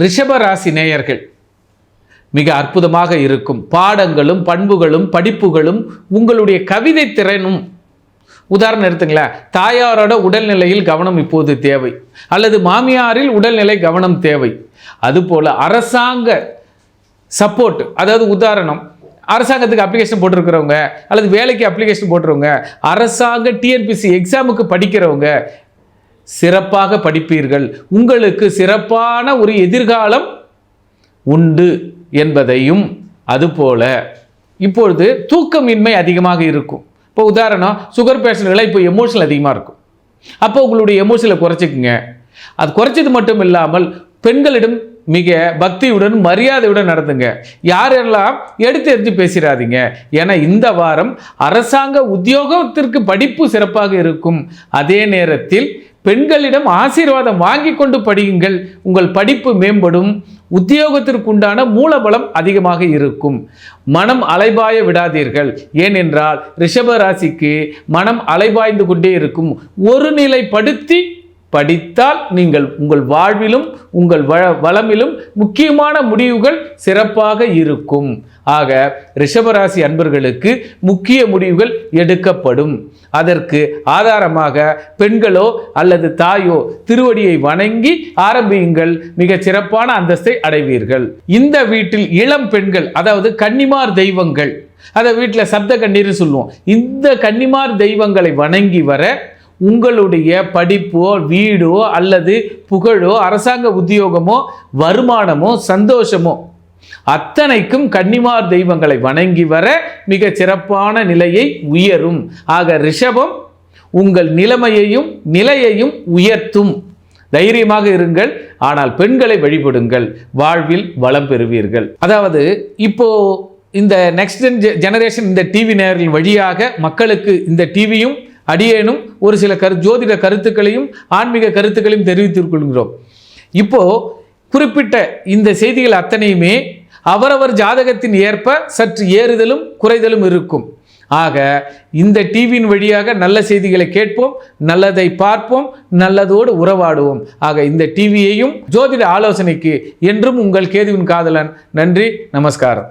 ரிஷப ராசி நேயர்கள் மிக அற்புதமாக இருக்கும். பாடங்களும் பண்புகளும் படிப்புகளும் உங்களுடைய கவிதை திறனும். உதாரணம் எடுத்துங்களேன், தாயாரோட உடல்நிலையில் கவனம் இப்போது தேவை, அல்லது மாமியாரில் உடல்நிலை கவனம் தேவை. அதுபோல் அரசாங்க சப்போர்ட், அதாவது உதாரணம் அரசாங்கத்துக்கு அப்ளிகேஷன் போட்டிருக்கிறவங்க, அல்லது வேலைக்கு அப்ளிகேஷன் போட்டுருவங்க, அரசாங்க டிஎன்பிசி எக்ஸாமுக்கு படிக்கிறவங்க சிறப்பாக படிப்பீர்கள். உங்களுக்கு சிறப்பான ஒரு எதிர்காலம் உண்டு என்பதையும், அதுபோல இப்பொழுது தூக்கமின்மை அதிகமாக இருக்கும். இப்போ உதாரணம், சுகர் பேஷண்ட்களை இப்போ எமோஷனல் அதிகமாக இருக்கும். அப்போ உங்களுடைய எமோஷனை குறைச்சிக்குங்க. அது குறைச்சது மட்டும் இல்லாமல் பெண்களிடம் மிக பக்தியுடன் மரியாதையுடன் நடந்துங்க. யாரெல்லாம் எடுத்து எடுத்து பேசிடாதீங்க. ஏன்னா இந்த வாரம் அரசாங்க உத்தியோகத்திற்கு படிப்பு சிறப்பாக இருக்கும். அதே நேரத்தில் பெண்களிடம் ஆசீர்வாதம் வாங்கி கொண்டு படியுங்கள். உங்கள் படிப்பு மேம்படும். உத்தியோகத்திற்குண்டான மூலபலம் அதிகமாக இருக்கும். மனம் அலைபாய விடாதீர்கள். ஏனென்றால் ரிஷப ராசிக்கு மனம் அலைபாய்ந்து கொண்டே இருக்கும். ஒரு நிலைப்படுத்தி படித்தால் நீங்கள் உங்கள் வாழ்விலும் உங்கள் வளமிலும் முக்கியமான முடிவுகள் சிறப்பாக இருக்கும். ஆக ரிஷபராசி அன்பர்களுக்கு முக்கிய முடிவுகள் எடுக்கப்படும். அதற்கு ஆதாரமாக பெண்களோ அல்லது தாயோ திருவடியை வணங்கி ஆரம்பியுங்கள். மிக சிறப்பான அந்தஸ்தை அடைவீர்கள். இந்த வீட்டில் இளம் பெண்கள், அதாவது கன்னிமார் தெய்வங்கள், அதை வீட்டில் சப்த கண்ணீர் சொல்லுவோம், இந்த கன்னிமார் தெய்வங்களை வணங்கி வர உங்களுடைய படிப்போ வீடோ அல்லது புகழோ அரசாங்க உத்தியோகமோ வருமானமோ சந்தோஷமோ அத்தனைக்கும் கன்னிமார் தெய்வங்களை வணங்கி வர மிக சிறப்பான நிலையை உயரும். ஆக ரிஷபம் உங்கள் நிலையையும் உயர்த்தும். தைரியமாக இருங்கள். ஆனால் பெண்களை வழிபடுங்கள். வாழ்வில் வளம் பெறுவீர்கள். அதாவது இப்போ இந்த நெக்ஸ்ட் ஜெனரேஷன் இந்த டிவி நேயர்கள் வழியாக மக்களுக்கு இந்த டிவியும் அடியேனும் ஒரு சில ஜோதிட கருத்துக்களையும் ஆன்மீக கருத்துக்களையும் தெரிவித்துக் கொள்கிறோம். இப்போ குறிப்பிட்ட இந்த செய்திகள் அத்தனையுமே அவரவர் ஜாதகத்தின் ஏற்ப சற்று ஏறுதலும் குறைதலும் இருக்கும். ஆக இந்த டிவியின் வழியாக நல்ல செய்திகளை கேட்போம், நல்லதை பார்ப்போம், நல்லதோடு உறவாடுவோம். ஆக இந்த டிவியையும் ஜோதிட ஆலோசனைக்கு என்றும் உங்கள் கேதுவின் காதலன். நன்றி, நமஸ்காரம்.